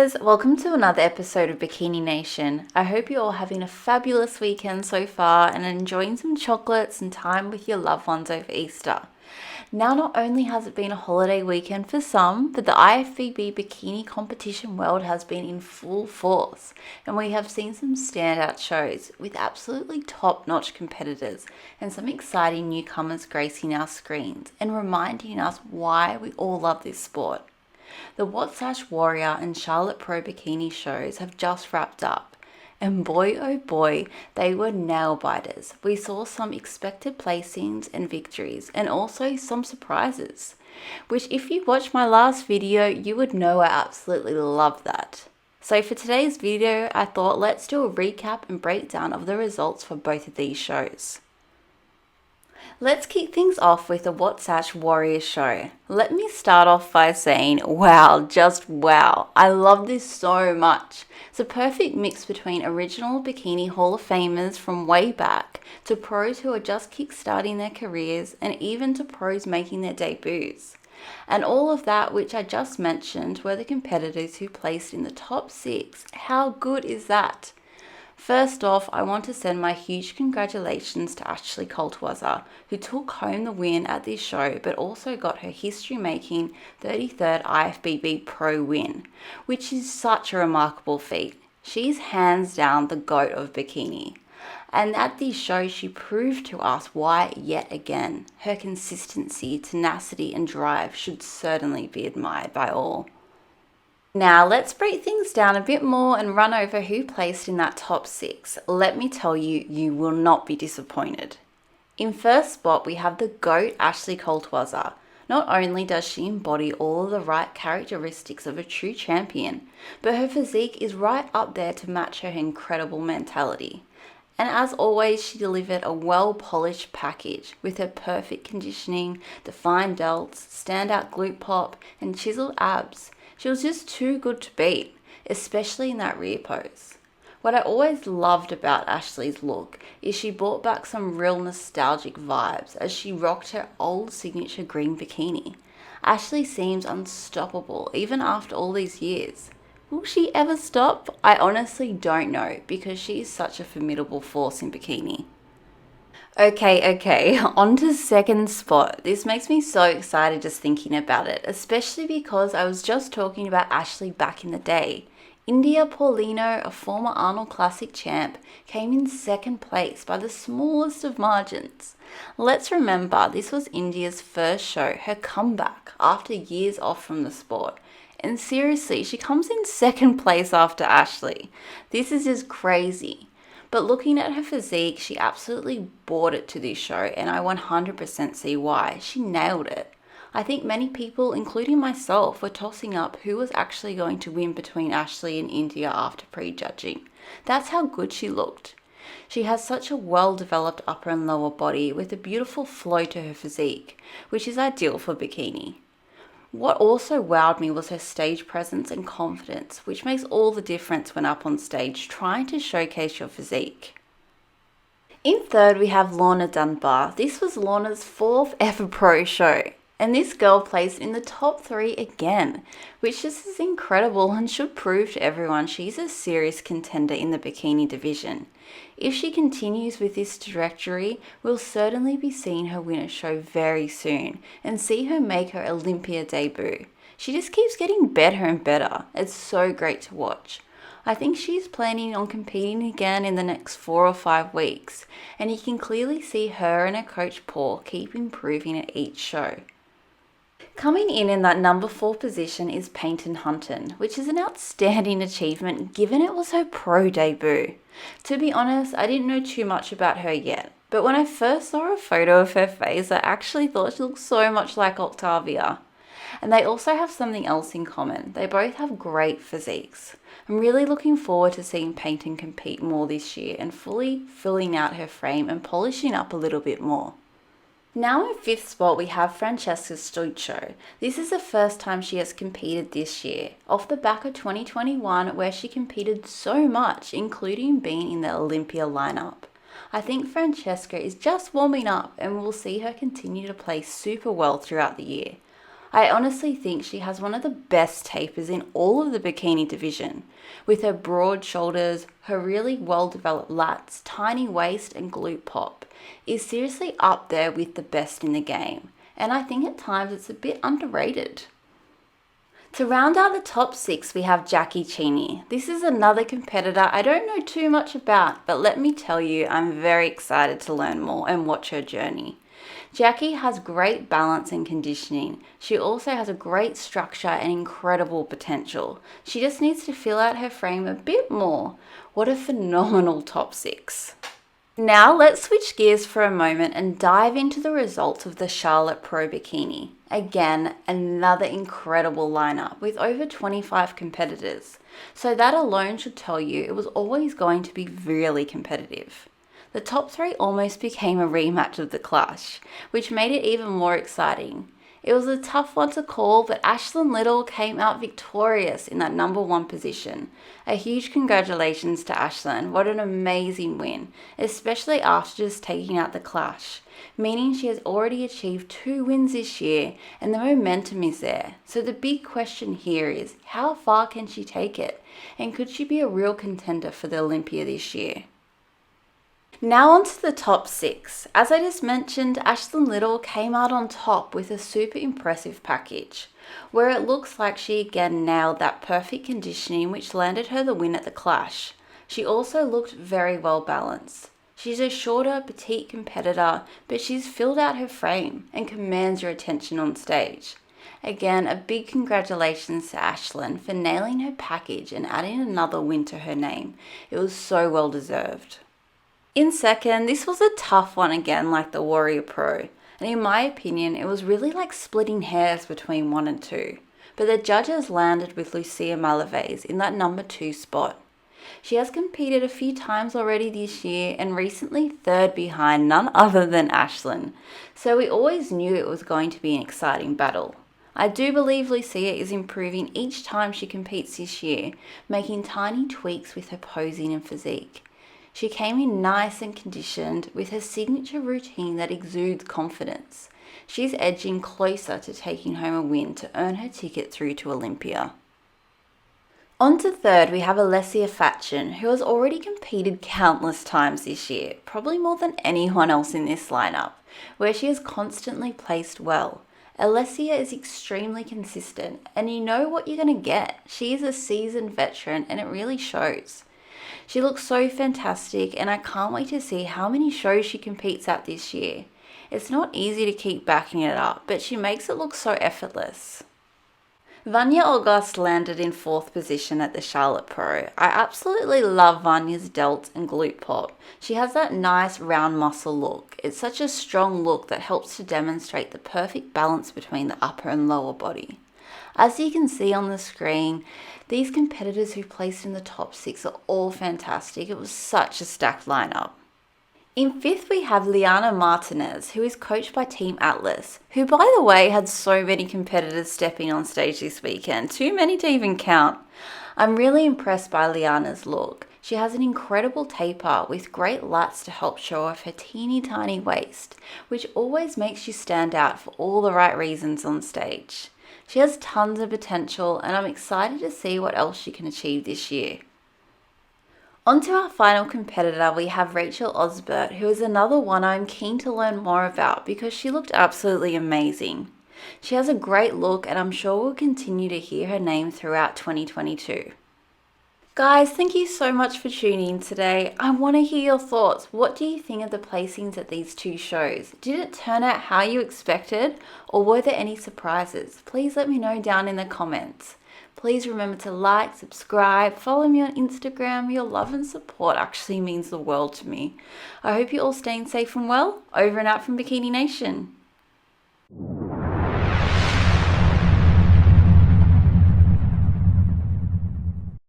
guys, welcome to another episode of Bikini Nation. I hope you're all having a fabulous weekend so far and enjoying some chocolates and time with your loved ones over Easter. Now, not only has it been a holiday weekend for some, but the IFBB bikini competition world has been in full force, and we have seen some standout shows with absolutely top-notch competitors and some exciting newcomers gracing our screens and reminding us why we all love this sport. The Watsash Warrior and Charlotte Pro bikini shows have just wrapped up, and boy oh boy, they were nail biters. We saw some expected placings and victories, and also some surprises, which if you watched my last video, you would know I absolutely love that. So for today's video, I thought let's do a recap and breakdown of the results for both of these shows. Let's kick things off with the Wasatch Warrior show. Let me start off by saying, wow, just wow. I love this so much. It's a perfect mix between original Bikini Hall of Famers from way back to pros who are just kickstarting their careers and even to pros making their debuts. And all of that which I just mentioned were the competitors who placed in the top 6. How good is that? First off, I want to send my huge congratulations to Ashlyn Kaltwasser, who took home the win at this show but also got her history-making 33rd IFBB Pro win, which is such a remarkable feat. She's hands down the GOAT of bikini. And at this show, she proved to us why yet again. Her consistency, tenacity and drive should certainly be admired by all. Now let's break things down a bit more and run over who placed in that top 6. Let me tell you, you will not be disappointed. In first spot, we have the GOAT Ashlyn Kaltwasser. Not only does she embody all of the right characteristics of a true champion, but her physique is right up there to match her incredible mentality. And as always, she delivered a well-polished package with her perfect conditioning, defined delts, standout glute pop, and chiseled abs. She was just too good to beat, especially in that rear pose. What I always loved about Ashley's look is she brought back some real nostalgic vibes as she rocked her old signature green bikini. Ashley seems unstoppable even after all these years. Will she ever stop? I honestly don't know because she is such a formidable force in bikini. Okay, on to second spot. This makes me so excited just thinking about it, especially because I was just talking about Ashley back in the day. India Paulino, a former Arnold Classic champ, came in second place by the smallest of margins. Let's remember, this was India's first show, her comeback after years off from the sport. And seriously, she comes in second place after Ashley. This is just crazy. But looking at her physique, she absolutely brought it to this show, and I 100% see why. She nailed it. I think many people, including myself, were tossing up who was actually going to win between Ashley and India after prejudging. That's how good she looked. She has such a well-developed upper and lower body with a beautiful flow to her physique, which is ideal for bikini. What also wowed me was her stage presence and confidence, which makes all the difference when up on stage trying to showcase your physique. In third, we have Lawna Dunbar. This was Lawna's 4th ever pro show, and this girl placed in the top 3 again, which just is incredible and should prove to everyone she's a serious contender in the bikini division. If she continues with this trajectory, we'll certainly be seeing her win a show very soon and see her make her Olympia debut. She just keeps getting better and better. It's so great to watch. I think she's planning on competing again in the next 4 or 5 weeks, and you can clearly see her and her coach Paul keep improving at each show. Coming in that number 4 position is Peyton Hunton, which is an outstanding achievement given it was her pro debut. To be honest, I didn't know too much about her yet, but when I first saw a photo of her face, I actually thought she looked so much like Octavia. And they also have something else in common. They both have great physiques. I'm really looking forward to seeing Peyton compete more this year and fully filling out her frame and polishing up a little bit more. Now in 5th spot, we have Francesca Stoicho. This is the first time she has competed this year, off the back of 2021 where she competed so much, including being in the Olympia lineup. I think Francesca is just warming up and we'll see her continue to play super well throughout the year. I honestly think she has one of the best tapers in all of the bikini division. With her broad shoulders, her really well-developed lats, tiny waist and glute pop is seriously up there with the best in the game, and I think at times it's a bit underrated. To round out the top 6, we have Jackie Cheney. This is another competitor I don't know too much about, but let me tell you, I'm very excited to learn more and watch her journey. Jackie has great balance and conditioning. She also has a great structure and incredible potential. She just needs to fill out her frame a bit more. What a phenomenal top 6. Now let's switch gears for a moment and dive into the results of the Charlotte Pro Bikini. Again, another incredible lineup with over 25 competitors. So that alone should tell you it was always going to be really competitive. The top 3 almost became a rematch of the clash, which made it even more exciting. It was a tough one to call, but Ashlyn Little came out victorious in that number 1 position. A huge congratulations to Ashlyn. What an amazing win, especially after just taking out the clash, meaning she has already achieved 2 wins this year and the momentum is there. So the big question here is, how far can she take it? And could she be a real contender for the Olympia this year? Now on to the top 6. As I just mentioned, Ashlyn Little came out on top with a super impressive package, where it looks like she again nailed that perfect conditioning which landed her the win at the clash. She also looked very well balanced. She's a shorter, petite competitor, but she's filled out her frame and commands your attention on stage. Again, a big congratulations to Ashlyn for nailing her package and adding another win to her name. It was so well deserved. In second, this was a tough one again, like the Warrior Pro, and in my opinion it was really like splitting hairs between 1 and 2, but the judges landed with Lucia Malvaze in that number 2 spot. She has competed a few times already this year and recently 3rd behind none other than Ashlyn, so we always knew it was going to be an exciting battle. I do believe Lucia is improving each time she competes this year, making tiny tweaks with her posing and physique. She came in nice and conditioned with her signature routine that exudes confidence. She's edging closer to taking home a win to earn her ticket through to Olympia. On to 3rd, we have Alessia Fatchen, who has already competed countless times this year, probably more than anyone else in this lineup, where she has constantly placed well. Alessia is extremely consistent, and you know what you're going to get. She is a seasoned veteran, and it really shows. She looks so fantastic, and I can't wait to see how many shows she competes at this year. It's not easy to keep backing it up, but she makes it look so effortless. Vanya August landed in 4th position at the Charlotte Pro. I absolutely love Vanya's delt and glute pop. She has that nice round muscle look. It's such a strong look that helps to demonstrate the perfect balance between the upper and lower body. As you can see on the screen, these competitors who placed in the top 6 are all fantastic. It was such a stacked lineup. In 5th, we have Liana Martinez, who is coached by Team Atlas, who by the way had so many competitors stepping on stage this weekend, too many to even count. I'm really impressed by Liana's look. She has an incredible taper with great lats to help show off her teeny tiny waist, which always makes you stand out for all the right reasons on stage. She has tons of potential, and I'm excited to see what else she can achieve this year. On to our final competitor, we have Rachel Osbert, who is another one I'm keen to learn more about because she looked absolutely amazing. She has a great look, and I'm sure we'll continue to hear her name throughout 2022. Guys, thank you so much for tuning in today. I want to hear your thoughts. What do you think of the placings at these 2 shows? Did it turn out how you expected, or were there any surprises? Please let me know down in the comments. Please remember to like, subscribe, follow me on Instagram. Your love and support actually means the world to me. I hope you're all staying safe and well. Over and out from Bikini Nation.